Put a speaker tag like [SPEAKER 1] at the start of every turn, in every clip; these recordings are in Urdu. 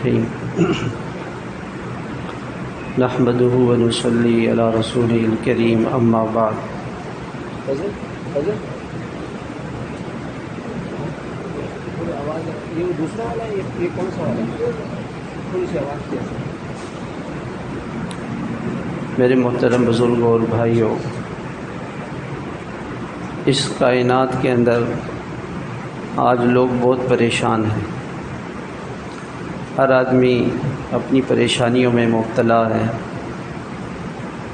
[SPEAKER 1] الرحیم نحمده ونصلی علی رسوله الکریم اما بعد میرے محترم بزرگوں اور بھائیوں، اس کائنات کے اندر آج لوگ بہت پریشان ہیں۔ ہر آدمی اپنی پریشانیوں میں مبتلا ہے۔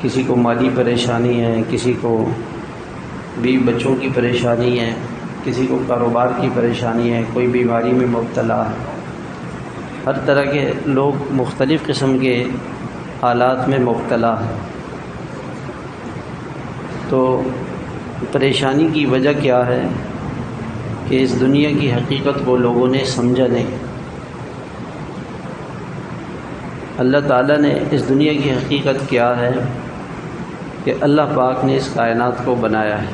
[SPEAKER 1] کسی کو مالی پریشانی ہے، کسی کو بیوی بچوں کی پریشانی ہے، کسی کو کاروبار کی پریشانی ہے، کوئی بیماری میں مبتلا ہے۔ ہر طرح کے لوگ مختلف قسم کے حالات میں مبتلا ہیں۔ تو پریشانی کی وجہ کیا ہے کہ اس دنیا کی حقیقت کو لوگوں نے سمجھا نہیں۔ اللہ تعالیٰ نے اس دنیا کی حقیقت کیا ہے کہ اللہ پاک نے اس کائنات کو بنایا ہے۔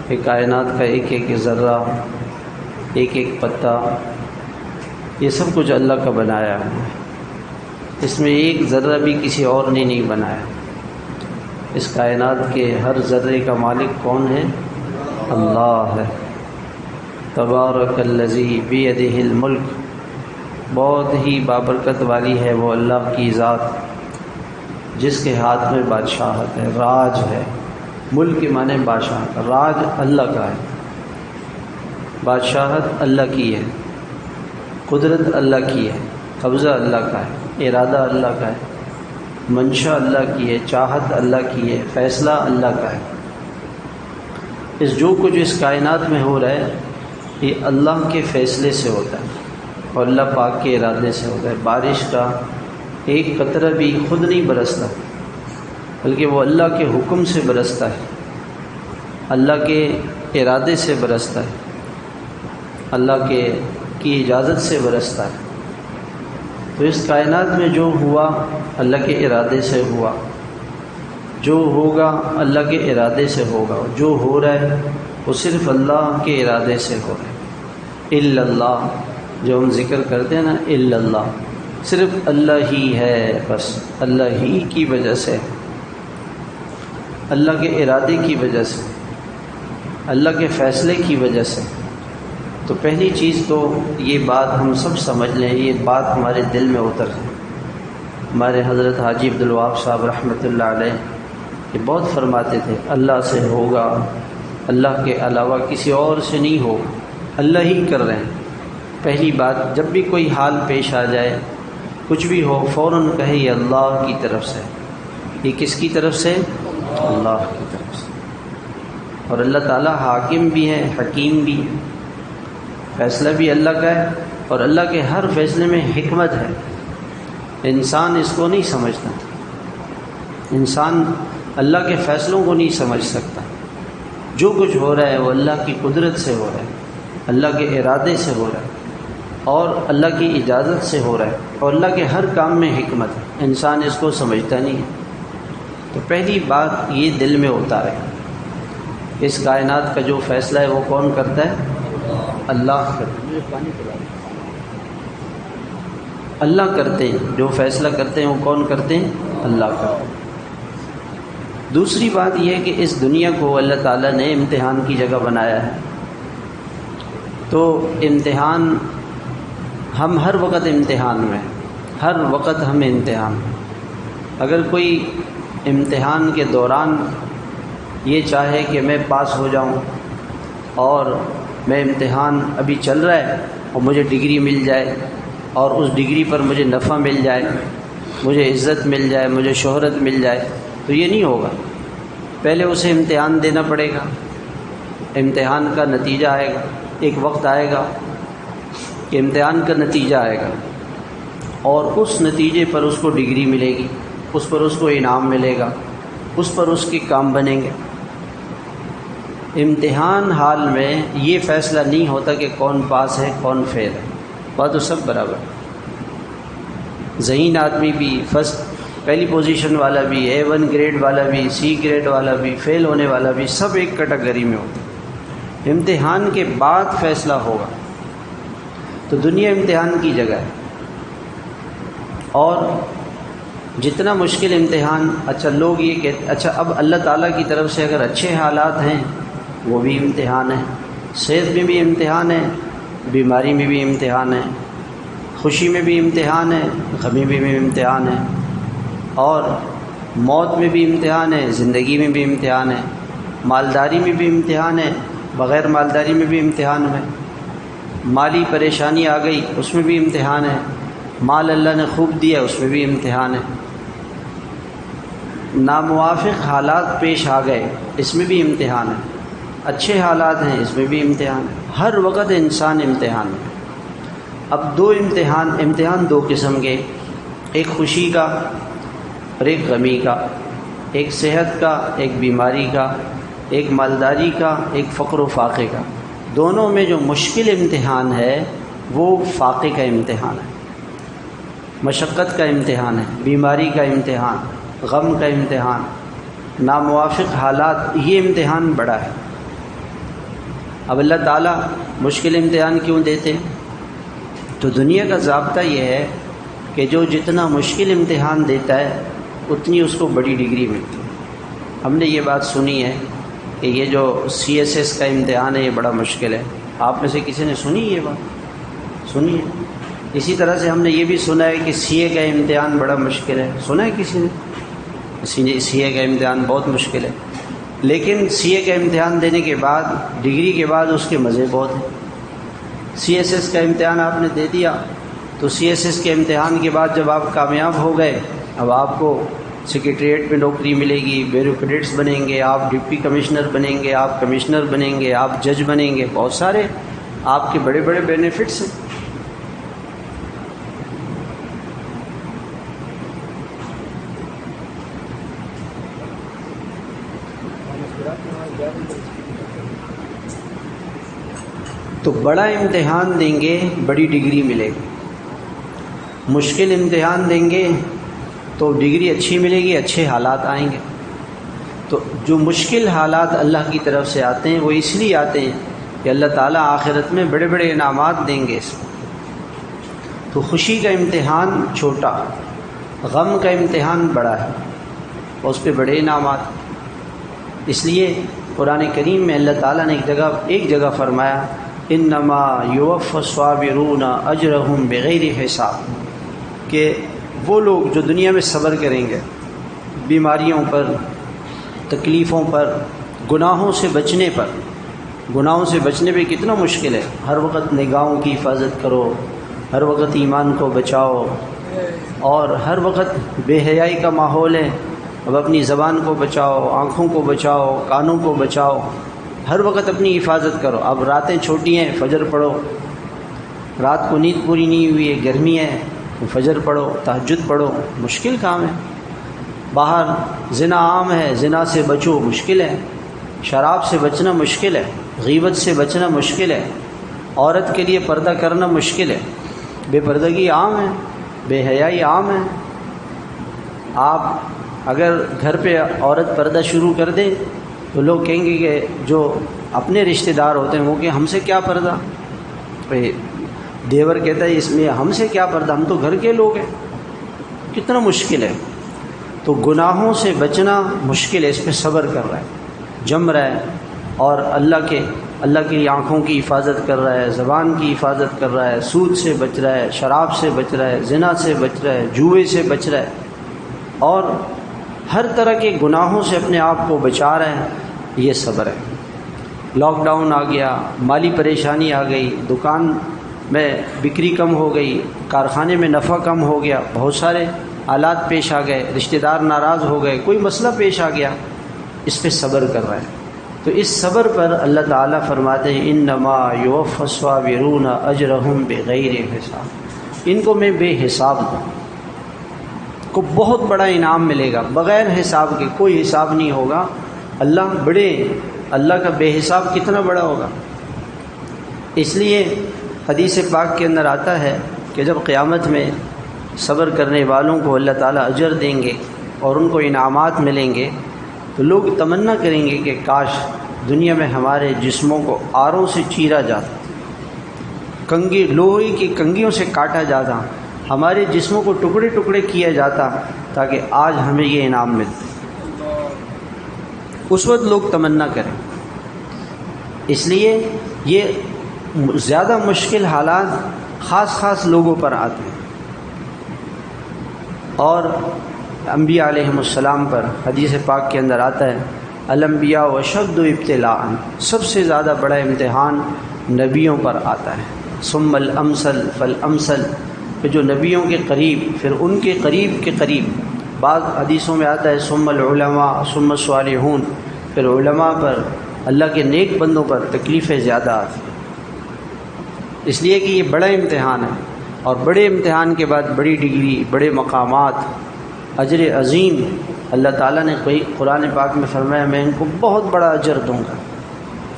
[SPEAKER 1] کہ کائنات کا ایک ایک ذرہ، ایک ایک پتا، یہ سب کچھ اللہ کا بنایا ہے۔ اس میں ایک ذرہ بھی کسی اور نے نہیں بنایا۔ اس کائنات کے ہر ذرے کا مالک کون ہے؟ اللہ ہے۔ تبارک الذی بیدہ الملک، بہت ہی بابرکت والی ہے وہ اللہ کی ذات جس کے ہاتھ میں بادشاہت ہے، راج ہے۔ ملک کے معنی بادشاہت، راج اللہ کا ہے، بادشاہت اللہ کی ہے، قدرت اللہ کی ہے، قبضہ اللہ کا ہے، ارادہ اللہ کا ہے، منشا اللہ کی ہے، چاہت اللہ کی ہے، فیصلہ اللہ کا ہے۔ اس جو کچھ اس کائنات میں ہو رہا ہے یہ اللہ کے فیصلے سے ہوتا ہے اور اللہ پاک کے ارادے سے ہوتا ہے۔ بارش کا ایک قطرہ بھی خود نہیں برستا، بلکہ وہ اللہ کے حکم سے برستا ہے، اللہ کے ارادے سے برستا ہے، اللہ کی اجازت سے برستا ہے۔ تو اس کائنات میں جو ہوا اللہ کے ارادے سے ہوا، جو ہوگا اللہ کے ارادے سے ہوگا، جو ہو رہا ہے وہ صرف اللہ کے ارادے سے ہو رہا ہے۔ الا اللہ، جو ہم ذکر کرتے ہیں نا، الا اللہ، صرف اللہ ہی ہے، بس اللہ ہی کی وجہ سے، اللہ کے ارادے کی وجہ سے، اللہ کے فیصلے کی وجہ سے۔ تو پہلی چیز تو یہ بات ہم سب سمجھ لیں، یہ بات ہمارے دل میں اتر ہے۔ ہمارے حضرت حاجی عبدالوہاب صاحب رحمۃ اللہ علیہ یہ بہت فرماتے تھے، اللہ سے ہوگا، اللہ کے علاوہ کسی اور سے نہیں ہوگا، اللہ ہی کر رہے ہیں۔ پہلی بات، جب بھی کوئی حال پیش آ جائے، کچھ بھی ہو، فوراً کہے یہ اللہ کی طرف سے۔ یہ کس کی طرف سے؟ اللہ کی طرف سے۔ اور اللہ تعالیٰ حاکم بھی ہے، حکیم بھی ہے، فیصلہ بھی اللہ کا ہے، اور اللہ کے ہر فیصلے میں حکمت ہے۔ انسان اس کو نہیں سمجھتا، انسان اللہ کے فیصلوں کو نہیں سمجھ سکتا۔ جو کچھ ہو رہا ہے وہ اللہ کی قدرت سے ہو رہا ہے، اللہ کے ارادے سے ہو رہا ہے، اور اللہ کی اجازت سے ہو رہا ہے، اور اللہ کے ہر کام میں حکمت ہے۔ انسان اس کو سمجھتا نہیں ہے۔ تو پہلی بات یہ دل میں اتارے، اس کائنات کا جو فیصلہ ہے وہ کون کرتا ہے؟ اللہ کرتے ہیں۔ اللہ کرتے ہیں، جو فیصلہ کرتے ہیں وہ کون کرتے ہیں؟ اللہ کرتے ہیں۔ دوسری بات یہ ہے کہ اس دنیا کو اللہ تعالیٰ نے امتحان کی جگہ بنایا ہے۔ تو امتحان، ہم ہر وقت امتحان میں، ہر وقت ہم امتحان میں۔ اگر کوئی امتحان کے دوران یہ چاہے کہ میں پاس ہو جاؤں، اور میں امتحان ابھی چل رہا ہے اور مجھے ڈگری مل جائے، اور اس ڈگری پر مجھے نفع مل جائے، مجھے عزت مل جائے، مجھے شہرت مل جائے، تو یہ نہیں ہوگا۔ پہلے اسے امتحان دینا پڑے گا، امتحان کا نتیجہ آئے گا، ایک وقت آئے گا کہ امتحان کا نتیجہ آئے گا، اور اس نتیجے پر اس کو ڈگری ملے گی، اس پر اس کو انعام ملے گا، اس پر اس کے کام بنیں گے۔ امتحان حال میں یہ فیصلہ نہیں ہوتا کہ کون پاس ہے کون فیل ہے، بات تو سب برابر۔ ذہین آدمی بھی، پہلی پوزیشن والا بھی، A1 گریڈ والا بھی، C گریڈ والا بھی، فیل ہونے والا بھی، سب ایک کیٹیگری میں ہوتے ہیں۔ امتحان کے بعد فیصلہ ہوگا۔ تو دنیا امتحان کی جگہ ہے، اور جتنا مشکل امتحان، اچھا لوگ یہ کہتے اچھا اب اللہ تعالیٰ کی طرف سے اگر اچھے حالات ہیں وہ بھی امتحان ہے، صحت میں بھی امتحان ہے، بیماری میں بھی امتحان ہے، خوشی میں بھی امتحان ہے، غمی میں بھی امتحان ہے، اور موت میں بھی امتحان ہے، زندگی میں بھی امتحان ہے، مالداری میں بھی امتحان ہے، بغیر مالداری میں بھی امتحان ہے، مالی پریشانی آ گئی اس میں بھی امتحان ہے، مال اللہ نے خوب دیا اس میں بھی امتحان ہے، ناموافق حالات پیش آ گئے اس میں بھی امتحان ہے، اچھے حالات ہیں اس میں بھی امتحان ہے، ہر وقت انسان امتحان ہے۔ اب دو امتحان دو قسم کے، ایک خوشی کا اور ایک غمی کا، ایک صحت کا ایک بیماری کا، ایک مالداری کا ایک فقر و فاقے کا۔ دونوں میں جو مشکل امتحان ہے وہ فاقے کا امتحان ہے، مشقت کا امتحان ہے، بیماری کا امتحان، غم کا امتحان، ناموافق حالات، یہ امتحان بڑا ہے۔ اب اللہ تعالیٰ مشکل امتحان کیوں دیتے؟ تو دنیا کا ضابطہ یہ ہے کہ جو جتنا مشکل امتحان دیتا ہے اتنی اس کو بڑی ڈگری ملتی ہے۔ ہم نے یہ بات سنی ہے کہ یہ جو CSS کا امتحان ہے یہ بڑا مشکل ہے، آپ میں سے کسی نے سنی یہ بات؟ سنی ہے؟ اسی طرح سے ہم نے یہ بھی سنا ہے کہ CA کا امتحان بڑا مشکل ہے، سنا ہے کسی نے؟ CA کا امتحان بہت مشکل ہے، لیکن CA کا امتحان دینے کے بعد، ڈگری کے بعد اس کے مزے بہت ہیں۔ CSS کا امتحان آپ نے دے دیا تو CSS کے امتحان کے بعد جب آپ کامیاب ہو گئے، اب آپ کو سیکریٹریٹ میں نوکری ملے گی، بیوروکریٹس بنیں گے، آپ ڈپٹی کمشنر بنیں گے، آپ کمشنر بنیں گے، آپ جج بنیں گے، بہت سارے آپ کے بڑے بڑے بینیفٹس ہیں۔ تو بڑا امتحان دیں گے بڑی ڈگری ملے گی، مشکل امتحان دیں گے تو ڈگری اچھی ملے گی، اچھے حالات آئیں گے۔ تو جو مشکل حالات اللہ کی طرف سے آتے ہیں وہ اس لیے آتے ہیں کہ اللہ تعالیٰ آخرت میں بڑے بڑے انعامات دیں گے اس میں۔ تو خوشی کا امتحان چھوٹا، غم کا امتحان بڑا ہے، اور اس پہ بڑے انعامات۔ اس لیے قرآن کریم میں اللہ تعالیٰ نے ایک جگہ فرمایا انما یوفی الصابرون اجرہم بغیر حساب، کہ وہ لوگ جو دنیا میں صبر کریں گے بیماریوں پر، تکلیفوں پر، گناہوں سے بچنے پر۔ گناہوں سے بچنے پہ کتنا مشکل ہے، ہر وقت نگاہوں کی حفاظت کرو، ہر وقت ایمان کو بچاؤ، اور ہر وقت بے حیائی کا ماحول ہے، اب اپنی زبان کو بچاؤ، آنکھوں کو بچاؤ، کانوں کو بچاؤ، ہر وقت اپنی حفاظت کرو۔ اب راتیں چھوٹی ہیں، فجر پڑھو، رات کو نیند پوری نہیں ہوئی ہے، گرمی ہے تو فجر پڑھو، تہجد پڑھو، مشکل کام ہے۔ باہر زنا عام ہے، زنا سے بچو، مشکل ہے۔ شراب سے بچنا مشکل ہے، غیبت سے بچنا مشکل ہے، عورت کے لیے پردہ کرنا مشکل ہے، بے پردگی عام ہے، بے حیائی عام ہے۔ آپ اگر گھر پہ عورت پردہ شروع کر دے تو لوگ کہیں گے کہ جو اپنے رشتہ دار ہوتے ہیں وہ کہ ہم سے کیا پردہ، دیور کہتا ہے اس میں ہم سے کیا پردہ، ہم تو گھر کے لوگ ہیں۔ کتنا مشکل ہے۔ تو گناہوں سے بچنا مشکل ہے، اس پہ صبر کر رہا ہے، جم رہا ہے، اور اللہ کی آنکھوں کی حفاظت کر رہا ہے، زبان کی حفاظت کر رہا ہے، سود سے بچ رہا ہے، شراب سے بچ رہا ہے، زنا سے بچ رہا ہے، جوئے سے بچ رہا ہے، اور ہر طرح کے گناہوں سے اپنے آپ کو بچا رہا ہے۔ یہ صبر ہے۔ لاک ڈاؤن آ گیا، مالی پریشانی آ گئی، دکان میں بکری کم ہو گئی، کارخانے میں نفع کم ہو گیا، بہت سارے حالات پیش آ گئے، رشتہ دار ناراض ہو گئے، کوئی مسئلہ پیش آ گیا، اس پہ صبر کر رہا ہے۔ تو اس صبر پر اللہ تعالیٰ فرماتے ہیں انما یوفی الصابرون اجرہم بغیر حساب، ان کو میں بے حساب دوں، کو بہت بڑا انعام ملے گا، بغیر حساب کے، کوئی حساب نہیں ہوگا۔ اللہ کا بے حساب کتنا بڑا ہوگا۔ اس لیے حدیث پاک کے اندر آتا ہے کہ جب قیامت میں صبر کرنے والوں کو اللہ تعالیٰ اجر دیں گے اور ان کو انعامات ملیں گے تو لوگ تمنا کریں گے کہ کاش دنیا میں ہمارے جسموں کو آروں سے چیرا جاتا، لوہے کی کنگھیوں سے کاٹا جاتا، ہمارے جسموں کو ٹکڑے ٹکڑے کیا جاتا تاکہ آج ہمیں یہ انعام ملتا. اس وقت لوگ تمنا کریں. اس لیے یہ زیادہ مشکل حالات خاص لوگوں پر آتے ہیں، اور انبیاء علیہم السلام پر حدیث پاک کے اندر آتا ہے الانبیاء وشد ابتلاء، سب سے زیادہ بڑا امتحان نبیوں پر آتا ہے. ثم الامثل فالامثل، کہ جو نبیوں کے قریب پھر ان کے قریب کے قریب. بعض حدیثوں میں آتا ہے ثم العلماء ثم الصالحون، پھر علماء پر، اللہ کے نیک بندوں پر تکلیفیں زیادہ آتی ہیں. اس لیے کہ یہ بڑا امتحان ہے، اور بڑے امتحان کے بعد بڑی ڈگری، بڑے مقامات، اجر عظیم. اللہ تعالیٰ نے کوئی قرآن پاک میں فرمایا میں ان کو بہت بڑا اجر دوں گا.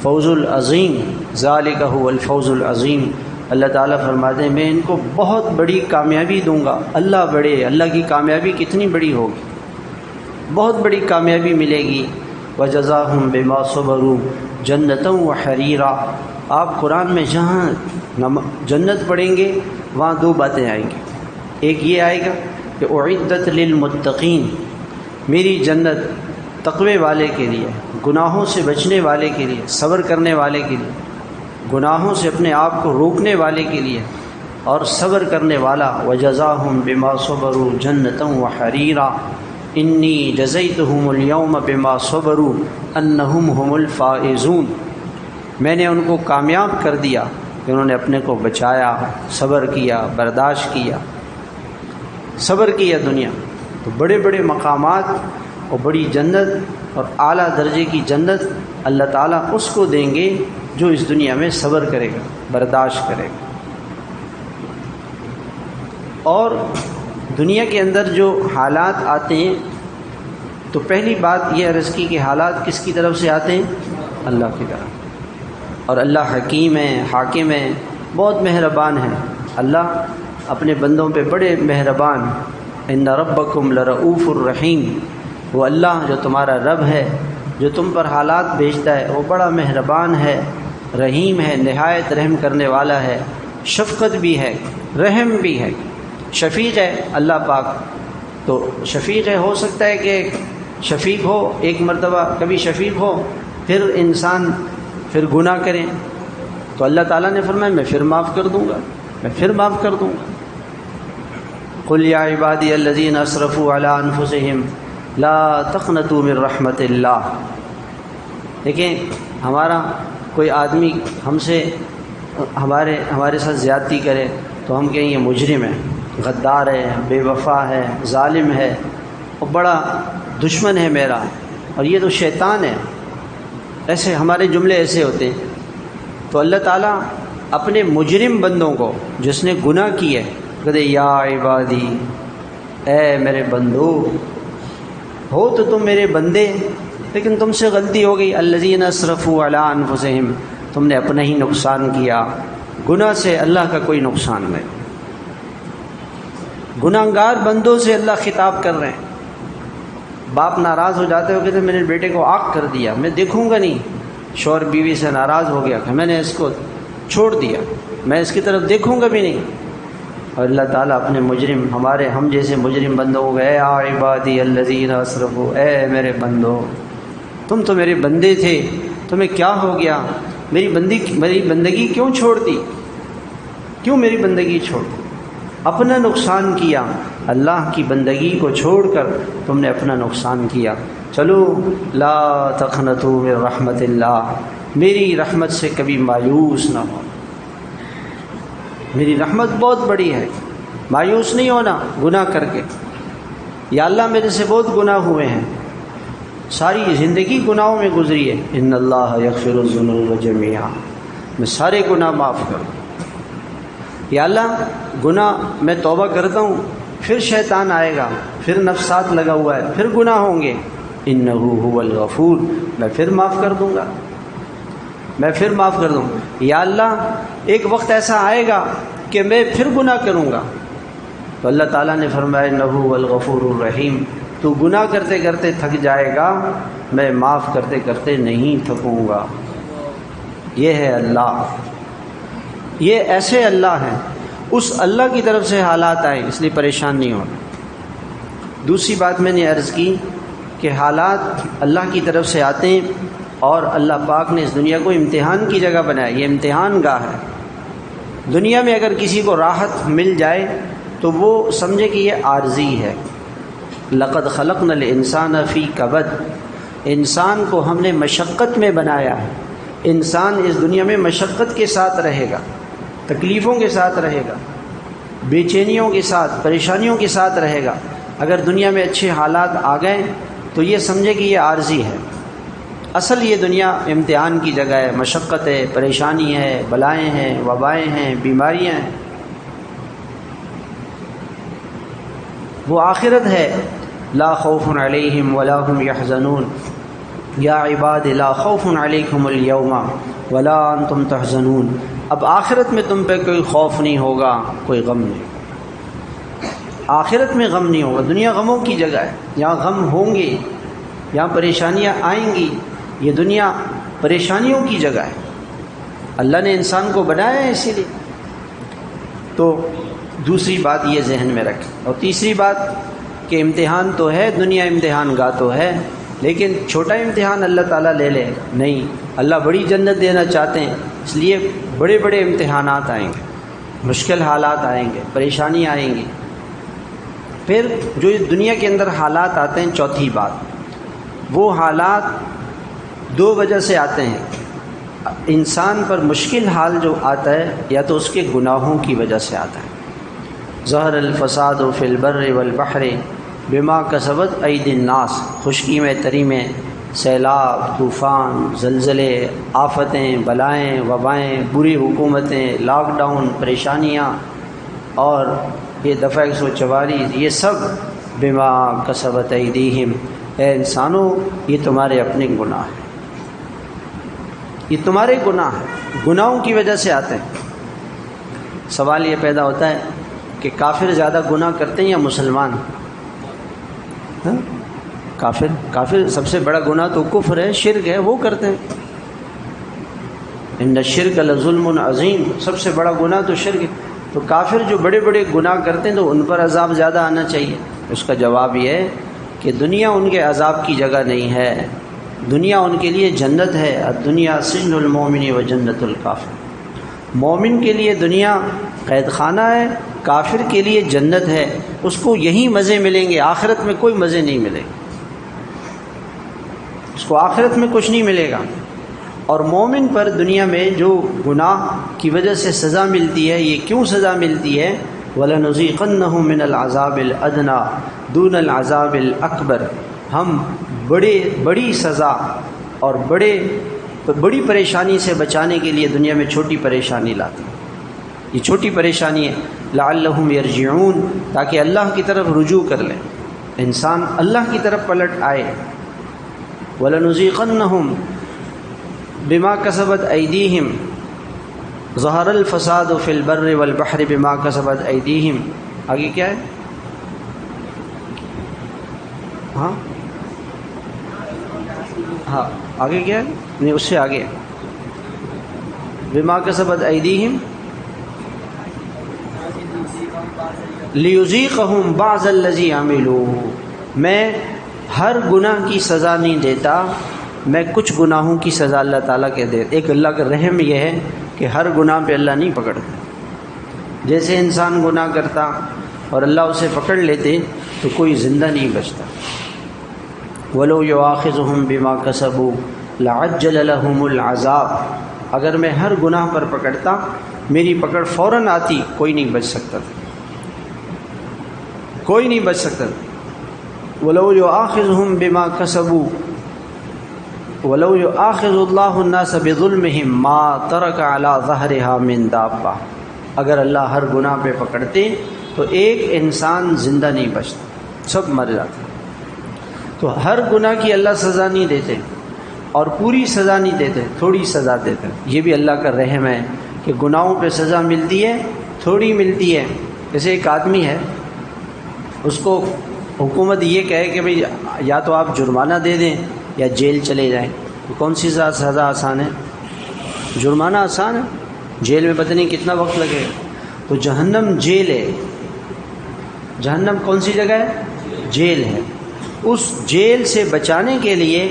[SPEAKER 1] فوز العظیم، ذالک هو الفوز العظیم. اللہ تعالیٰ فرماتے ہیں میں ان کو بہت بڑی کامیابی دوں گا. اللہ کی کامیابی کتنی بڑی ہوگی، بہت بڑی کامیابی ملے گی. وجزاہم بما صبروا جنتا وحریرا. آپ قرآن میں جہاں جنت پڑھیں گے وہاں دو باتیں آئیں گی. ایک یہ آئے گا کہ اعدت للمتقین، میری جنت تقوی والے کے لیے، گناہوں سے بچنے والے کے لیے، صبر کرنے والے کے لیے، گناہوں سے اپنے آپ کو روکنے والے کے لیے اور صبر کرنے والا. وجزاہم بما صبروا جنتا وحریرا انی جزیتہم اليوم بما صبروا انہم هم الفائزون. میں نے ان کو کامیاب کر دیا کہ انہوں نے اپنے کو بچایا، صبر کیا، برداشت کیا، صبر کیا دنیا. تو بڑے بڑے مقامات اور بڑی جنت اور اعلیٰ درجے کی جنت اللہ تعالیٰ اس کو دیں گے جو اس دنیا میں صبر کرے گا، برداشت کرے گا. اور دنیا کے اندر جو حالات آتے ہیں تو پہلی بات یہ عرض کی کہ حالات کس کی طرف سے آتے ہیں؟ اللہ کی طرف. اور اللہ حکیم ہے، حاکم ہے، بہت مہربان ہے. اللہ اپنے بندوں پہ بڑے مہربان. ان ربکم لرؤوف الرحیم. وہ اللہ جو تمہارا رب ہے، جو تم پر حالات بھیجتا ہے، وہ بڑا مہربان ہے، رحیم ہے، نہایت رحم کرنے والا ہے، شفقت بھی ہے، رحم بھی ہے. شفیق ہے اللہ پاک. تو شفیق ہے، ہو سکتا ہے کہ شفیق ہو ایک مرتبہ، کبھی شفیق ہو پھر انسان پھر گناہ کریں تو اللہ تعالیٰ نے فرمایا میں پھر معاف کر دوں گا، میں پھر معاف کر دوں گا. قل یا عبادی الذین اسرفوا علی انفسہم لا تقنطوا من رحمت اللہ. دیکھیں ہمارا کوئی آدمی ہم سے ہمارے ساتھ زیادتی کرے تو ہم کہیں یہ مجرم ہے، غدار ہے، بے وفا ہے، ظالم ہے، اور بڑا دشمن ہے میرا، اور یہ تو شیطان ہے. ایسے ہمارے جملے ایسے ہوتے ہیں. تو اللہ تعالیٰ اپنے مجرم بندوں کو، جس نے گناہ کی ہے، کہتے یا عبادی، اے میرے بندو، ہو تو تم میرے بندے لیکن تم سے غلطی ہو گئی. الذین اسرفوا علی انفسہم، تم نے اپنا ہی نقصان کیا. گناہ سے اللہ کا کوئی نقصان نہیں. گناہ گار بندوں سے اللہ خطاب کر رہے ہیں. باپ ناراض ہو جاتے ہو، کہتے میرے بیٹے کو عاق کر دیا، میں دیکھوں گا نہیں. شوہر بیوی سے ناراض ہو گیا کہ میں نے اس کو چھوڑ دیا، میں اس کی طرف دیکھوں گا بھی نہیں. اور اللہ تعالیٰ اپنے مجرم، ہم جیسے مجرم بندوں کو اے عبادی الذین اسرفوا، اے میرے بندو، تم تو میرے بندے تھے، تمہیں کیا ہو گیا؟ میری بندگی کیوں چھوڑ دی؟ کیوں میری بندگی چھوڑ دی؟ اپنا نقصان کیا. اللہ کی بندگی کو چھوڑ کر تم نے اپنا نقصان کیا. چلو لا تقنطوا من رحمت اللہ، میری رحمت سے کبھی مایوس نہ ہو. میری رحمت بہت بڑی ہے، مایوس نہیں ہونا گناہ کر کے. یا اللہ میرے سے بہت گناہ ہوئے ہیں، ساری زندگی گناہوں میں گزری ہے. ان اللہ یغفر الذنوب جميعا، میں سارے گناہ معاف کروں. یا اللہ گناہ میں توبہ کرتا ہوں، پھر شیطان آئے گا، پھر نفسات لگا ہوا ہے، پھر گناہ ہوں گے. انہ هو الغفور، میں پھر معاف کر دوں گا، میں پھر معاف کر دوں گا. یا اللہ ایک وقت ایسا آئے گا کہ میں پھر گناہ کروں گا. تو اللہ تعالیٰ نے فرمایا انہ هو الغفور الرحیم، تو گناہ کرتے کرتے تھک جائے گا، میں معاف کرتے کرتے نہیں تھکوں گا. یہ ہے اللہ، یہ ایسے اللہ ہیں. اس اللہ کی طرف سے حالات آئیں، اس لیے پریشان نہیں ہونا۔ دوسری بات میں نے عرض کی کہ حالات اللہ کی طرف سے آتے ہیں، اور اللہ پاک نے اس دنیا کو امتحان کی جگہ بنایا، یہ امتحان گاہ ہے۔ دنیا میں اگر کسی کو راحت مل جائے تو وہ سمجھے کہ یہ عارضی ہے۔ لقد خلقنا الانسان فی کبد، انسان کو ہم نے مشقت میں بنایا ہے۔ انسان اس دنیا میں مشقت کے ساتھ رہے گا، تکلیفوں کے ساتھ رہے گا، بے چینیوں کے ساتھ، پریشانیوں کے ساتھ رہے گا۔ اگر دنیا میں اچھے حالات آ گئے تو یہ سمجھے کہ یہ عارضی ہے۔ اصل یہ دنیا امتحان کی جگہ ہے، مشقت ہے، پریشانی ہے، بلائیں ہیں، وبائیں ہیں، بیماریاں ہیں۔ وہ آخرت ہے، لا خوف علیہم ولا هم یحزنون، یا عباد لا خوف علیکم اليوم ولا انتم تحزنون۔ اب آخرت میں تم پہ کوئی خوف نہیں ہوگا، کوئی غم نہیں، آخرت میں غم نہیں ہوگا۔ دنیا غموں کی جگہ ہے، یہاں غم ہوں گے، یہاں پریشانیاں آئیں گی، یہ دنیا پریشانیوں کی جگہ ہے۔ اللہ نے انسان کو بنایا ہے اسی لیے۔ تو دوسری بات یہ ذہن میں رکھیں۔ اور تیسری بات کہ امتحان تو ہے، دنیا امتحان گاہ تو ہے، لیکن چھوٹا امتحان اللہ تعالیٰ لے لے نہیں، اللہ بڑی جنت دینا چاہتے ہیں، اس لیے بڑے بڑے امتحانات آئیں گے، مشکل حالات آئیں گے، پریشانی آئیں گی۔ پھر جو اس دنیا کے اندر حالات آتے ہیں، چوتھی بات، وہ حالات دو وجہ سے آتے ہیں۔ انسان پر مشکل حال جو آتا ہے یا تو اس کے گناہوں کی وجہ سے آتا ہے۔ ظہر الفساد فی البر والبحر بما کسبت ایدی الناس، خشکی میں، تری میں، سیلاب، طوفان، زلزلے، آفتیں، بلائیں، وبائیں، بری حکومتیں، لاک ڈاؤن، پریشانیاں، اور یہ دفعہ 144، یہ سب بما کسبت ایدیہم، اے انسانوں یہ تمہارے اپنے گناہ ہیں، یہ تمہارے گناہ ہیں، گناہوں کی وجہ سے آتے ہیں۔ سوال یہ پیدا ہوتا ہے کہ کافر زیادہ گناہ کرتے ہیں یا مسلمان؟ کافر سب سے بڑا گناہ تو کفر ہے، شرک ہے، وہ کرتے ہیں۔ ان الشرک لظلم عظیم، سب سے بڑا گناہ تو شرک ہے۔ تو کافر جو بڑے بڑے گناہ کرتے ہیں تو ان پر عذاب زیادہ آنا چاہیے۔ اس کا جواب یہ ہے کہ دنیا ان کے عذاب کی جگہ نہیں ہے، دنیا ان کے لیے جنت ہے۔ الدنیا سجن المومن و جنت الکافر، مومن کے لیے دنیا قید خانہ ہے، کافر کے لیے جنت ہے، اس کو یہی مزے ملیں گے، آخرت میں کوئی مزے نہیں ملے گا، اس کو آخرت میں کچھ نہیں ملے گا۔ اور مومن پر دنیا میں جو گناہ کی وجہ سے سزا ملتی ہے، یہ کیوں سزا ملتی ہے؟ وَلَنُذِيقَنَّهُم مِّنَ الْعَذَابِ الْأَدْنَىٰ دُونَ الْعَذَابِ الْأَكْبَرِ، ہم بڑی سزا اور بڑی پریشانی سے بچانے کے لیے دنیا میں چھوٹی پریشانی لاتے ہیں۔ یہ چھوٹی پریشانی ہے، لعلہم یرجعون، تاکہ اللہ کی طرف رجوع کر لیں، انسان اللہ کی طرف پلٹ آئے۔ وَلَنُذِيقَنَّهُم بِمَا كَسَبَتْ أَيْدِيهِمْ ظَهَرَ الْفَسَادُ فِي الْبَرِّ وَالْبَحْرِ بِمَا كَسَبَتْ أَيْدِيهِمْ۔ آگے کیا ہے؟ ہاں آگے کیا ہے؟ نہیں، اس سے آگے بِمَا كَسَبَتْ أَيْدِيهِمْ لِيُذِيقَهُمْ بَعْضَ الَّذِي عَمِلُوا، میں ہر گناہ کی سزا نہیں دیتا، میں کچھ گناہوں کی سزا اللہ تعالیٰ کے دے۔ ایک اللہ کا رحم یہ ہے کہ ہر گناہ پہ اللہ نہیں پکڑتا۔ جیسے انسان گناہ کرتا اور اللہ اسے پکڑ لیتے تو کوئی زندہ نہیں بچتا۔ وَلَوْ يُؤَاخِذُهُم بِمَا كَسَبُوا لَعَجَّلَ لَهُمُ الْعَذَابَ، اگر میں ہر گناہ پر پکڑتا، میری پکڑ فوراً آتی، کوئی نہیں بچ سکتا تھا، کوئی نہیں بچ سکتا تھا۔ وَلَوْ يُؤَاخِذُهُم بِمَا كَسَبُوا وَلَوْ يُؤَاخِذُ اللَّهُ النَّاسَ بِظُلْمِهِمْ مَا تَرَكَ عَلَى ظَهْرِهَا مِن دَابَّةٍ، اگر اللہ ہر گناہ پہ پکڑتے تو ایک انسان زندہ نہیں بچتا، سب مر جاتے۔ تو ہر گناہ کی اللہ سزا نہیں دیتے اور پوری سزا نہیں دیتے، تھوڑی سزا دیتے۔ یہ بھی اللہ کا رحم ہے کہ گناہوں پہ سزا ملتی ہے، تھوڑی ملتی ہے۔ جیسے ایک آدمی ہے، اس کو حکومت یہ کہے کہ بھئی یا تو آپ جرمانہ دے دیں یا جیل چلے جائیں، تو کون سی سزا آسان ہے؟ جرمانہ آسان ہے، جیل میں پتہ نہیں کتنا وقت لگے گا۔ تو جہنم جیل ہے. جہنم کون سی جگہ ہے؟ جیل ہے. اس جیل سے بچانے کے لیے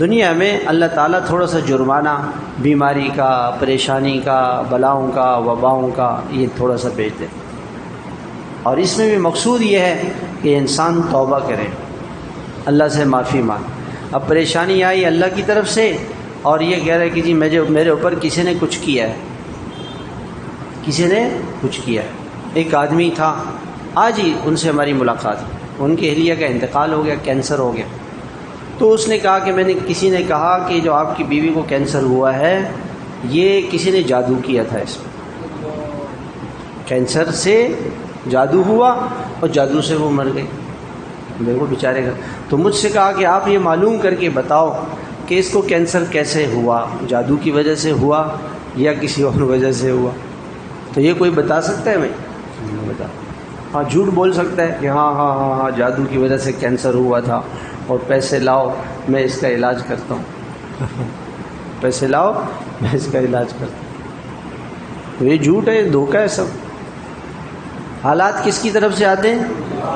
[SPEAKER 1] دنیا میں اللہ تعالیٰ تھوڑا سا جرمانہ بیماری کا، پریشانی کا، بلاؤں کا، وباؤں کا یہ تھوڑا سا بھیج دے. اور اس میں بھی مقصود یہ ہے کہ انسان توبہ کرے، اللہ سے معافی مانگ. اب پریشانی آئی اللہ کی طرف سے اور یہ کہہ رہا ہے کہ جی میرے اوپر کسی نے کچھ کیا ہے، کسی نے کچھ کیا ہے. ایک آدمی تھا، آج ہی ان سے ہماری ملاقات، ان کے اہلیہ کا انتقال ہو گیا، کینسر ہو گیا. تو اس نے کہا کہ کسی نے کہا کہ جو آپ کی بیوی کو کینسر ہوا ہے یہ کسی نے جادو کیا تھا، اس میں کینسر سے جادو ہوا اور جادو سے وہ مر گئی. دیکھو بیچارے کا. تو مجھ سے کہا کہ آپ یہ معلوم کر کے بتاؤ کہ اس کو کینسر کیسے ہوا، جادو کی وجہ سے ہوا یا کسی اور وجہ سے ہوا. تو یہ کوئی بتا سکتا ہے؟ بھائی بتا. ہاں جھوٹ بول سکتا ہے کہ ہاں جادو کی وجہ سے کینسر ہوا تھا اور پیسے لاؤ میں اس کا علاج کرتا ہوں. پیسے لاؤ میں اس کا علاج کرتا ہوں. تو یہ جھوٹ ہے، دھوکہ ہے سب. حالات کس کی طرف سے آتے ہیں؟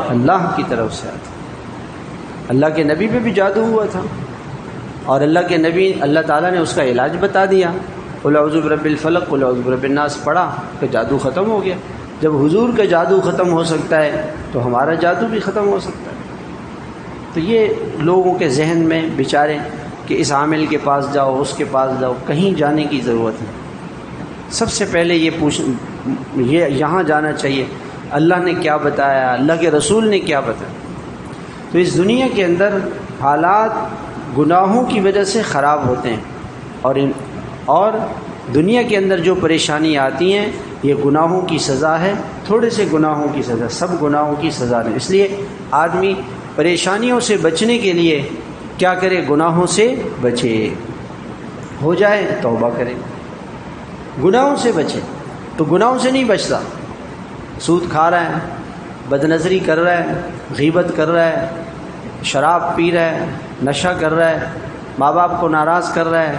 [SPEAKER 1] اللہ کی طرف سے آتے ہیں. اللہ کے نبی پہ بھی جادو ہوا تھا اور اللہ کے نبی، اللہ تعالیٰ نے اس کا علاج بتا دیا. قل اعوذ برب الفلق قل اعوذ برب الناس پڑھا کہ جادو ختم ہو گیا. جب حضور کا جادو ختم ہو سکتا ہے تو ہمارا جادو بھی ختم ہو سکتا ہے. تو یہ لوگوں کے ذہن میں بیچارے کہ اس عامل کے پاس جاؤ، اس کے پاس جاؤ، کہیں جانے کی ضرورت نہیں. سب سے پہلے یہ یہاں جانا چاہیے اللہ نے کیا بتایا، اللہ کے رسول نے کیا بتایا. تو اس دنیا کے اندر حالات گناہوں کی وجہ سے خراب ہوتے ہیں اور دنیا کے اندر جو پریشانی آتی ہیں یہ گناہوں کی سزا ہے. تھوڑے سے گناہوں کی سزا، سب گناہوں کی سزا نہیں. اس لیے آدمی پریشانیوں سے بچنے کے لیے کیا کرے؟ گناہوں سے بچے. ہو جائے توبہ کرے، گناہوں سے بچے. تو گناہوں سے نہیں بچتا، سود کھا رہا ہے، بد نظری کر رہا ہے، غیبت کر رہا ہے، شراب پی رہا ہے، نشہ کر رہا ہے، ماں باپ کو ناراض کر رہا ہے،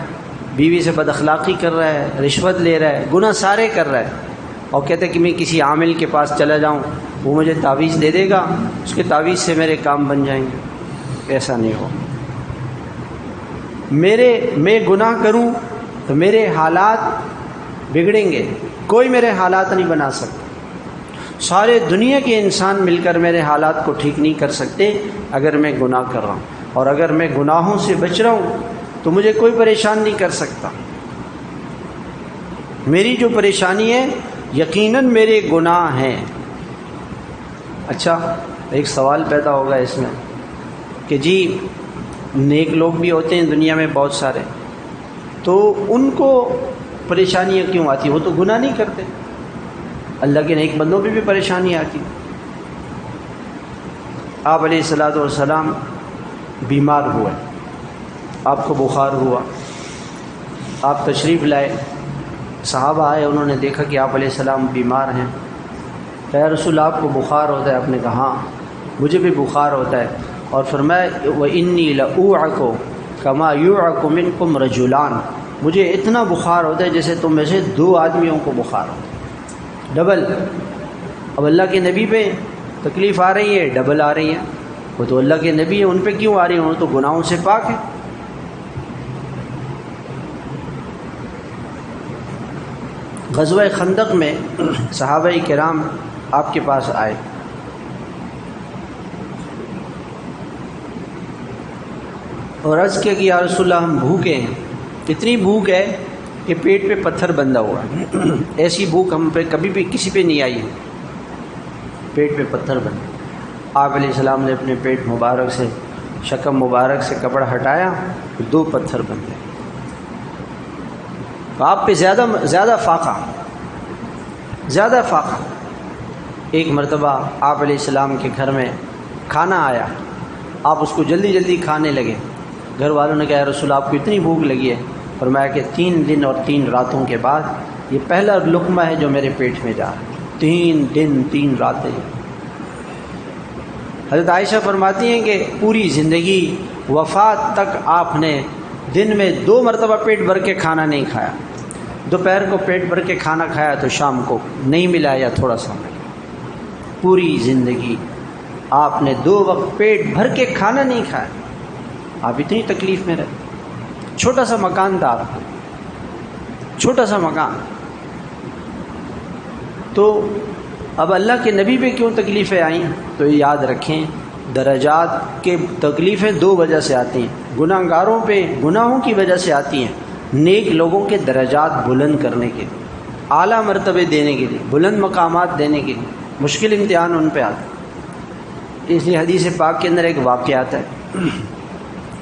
[SPEAKER 1] بیوی سے بد اخلاقی کر رہا ہے، رشوت لے رہا ہے، گناہ سارے کر رہا ہے. اور کہتے ہیں کہ میں کسی عامل کے پاس چلا جاؤں، وہ مجھے تعویذ دے دے گا، اس کے تعویذ سے میرے کام بن جائیں گے. ایسا نہیں ہو. میں گناہ کروں تو میرے حالات بگڑیں گے، کوئی میرے حالات نہیں بنا سکتا. سارے دنیا کے انسان مل کر میرے حالات کو ٹھیک نہیں کر سکتے اگر میں گناہ کر رہا ہوں. اور اگر میں گناہوں سے بچ رہا ہوں تو مجھے کوئی پریشان نہیں کر سکتا. میری جو پریشانی ہے یقیناً میرے گناہ ہیں. اچھا ایک سوال پیدا ہوگا اس میں کہ جی نیک لوگ بھی ہوتے ہیں دنیا میں بہت سارے، تو ان کو پریشانیاں کیوں آتی؟ وہ تو گناہ نہیں کرتے. اللہ کے نیک بندوں پہ بھی پریشانی آتی. آپ علیہ الصلوۃ والسلام بیمار ہوئے، آپ کو بخار ہوا، آپ تشریف لائے، صحابہ آئے، انہوں نے دیکھا کہ آپ علیہ السلام بیمار ہیں. کہ یا رسول آپ کو بخار ہوتا ہے؟ آپ نے کہا ہاں مجھے بھی بخار ہوتا ہے. اور فرمایا وَإِنِّي لَأُوعَكُ كَمَا يُوعَكُ مِنكُمْ رَجُلَانِ، مجھے اتنا بخار ہوتا ہے جیسے تم میں سے 2 آدمیوں کو بخار ہوتا ہے، ڈبل. اب اللہ کے نبی پہ تکلیف آ رہی ہے، ڈبل آ رہی ہے. وہ تو اللہ کے نبی ہیں، ان پہ کیوں آ رہی ہیں؟ وہ تو گناہوں سے پاک ہے. غزوہ خندق میں صحابہ کرام آپ کے پاس آئے اور عرض کیا کہ یا رسول اللہ ہم بھوکے ہیں، اتنی بھوک ہے کہ پیٹ پہ پتھر بندھا ہوا ہے. ایسی بھوک ہم پہ کبھی بھی کسی پہ نہیں آئی ہے، پیٹ پہ پتھر بندھا. آپ علیہ السلام نے اپنے پیٹ مبارک سے، شکم مبارک سے کپڑا ہٹایا، 2 پتھر بندھے. آپ پہ زیادہ فاقہ. ایک مرتبہ آپ علیہ السلام کے گھر میں کھانا آیا، آپ اس کو جلدی جلدی کھانے لگے. گھر والوں نے کہا یا رسول آپ کو اتنی بھوک لگی ہے؟ فرمایا کہ 3 دن اور 3 راتوں کے بعد یہ پہلا لقمہ ہے جو میرے پیٹ میں جا رہا ہے. 3 دن 3 راتیں. حضرت عائشہ فرماتی ہیں کہ پوری زندگی وفات تک آپ نے دن میں 2 مرتبہ پیٹ بھر کے کھانا نہیں کھایا. دوپہر کو پیٹ بھر کے کھانا کھایا تو شام کو نہیں ملا یا تھوڑا سا ملا۔ پوری زندگی آپ نے 2 وقت پیٹ بھر کے کھانا نہیں کھایا، آپ اتنی تکلیف میں رہے۔ چھوٹا سا مکان تھا آپ کا، چھوٹا سا مکان، تو اب اللہ کے نبی پہ کیوں تکلیفیں آئیں؟ تو یاد رکھیں درجات کے تکلیفیں 2 وجہ سے آتی ہیں، گناہ گاروں پہ گناہوں کی وجہ سے آتی ہیں، نیک لوگوں کے درجات بلند کرنے کے لیے، اعلیٰ مرتبے دینے کے لیے، بلند مقامات دینے کے لیے، مشکل امتحان ان پہ آتا ہے۔ اس لیے حدیث پاک کے اندر ایک واقعہ آتا ہے،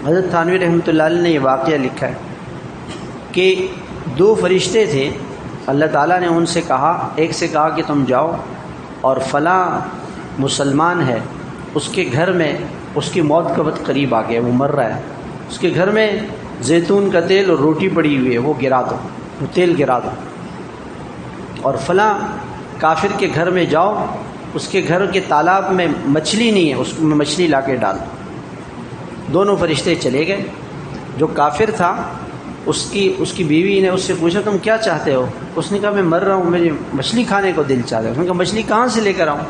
[SPEAKER 1] حضرت تھانوی رحمۃ اللہ علیہ نے یہ واقعہ لکھا ہے کہ 2 فرشتے تھے، اللہ تعالیٰ نے ان سے کہا، ایک سے کہا کہ تم جاؤ اور فلاں مسلمان ہے، اس کے گھر میں اس کی موت کا وقت قریب آ گیا، وہ مر رہا ہے، اس کے گھر میں زیتون کا تیل اور روٹی پڑی ہوئی ہے، وہ گرا دو، وہ تیل گرا دو۔ اور فلاں کافر کے گھر میں جاؤ، اس کے گھر کے تالاب میں مچھلی نہیں ہے، اس میں مچھلی لا کے ڈال دو۔ دونوں فرشتے چلے گئے۔ جو کافر تھا اس کی بیوی نے اس سے پوچھا تم کیا چاہتے ہو؟ اس نے کہا میں مر رہا ہوں، مجھے مچھلی کھانے کو دل چاہتا ہے۔ اس نے کہا مچھلی کہاں سے لے کر آؤں؟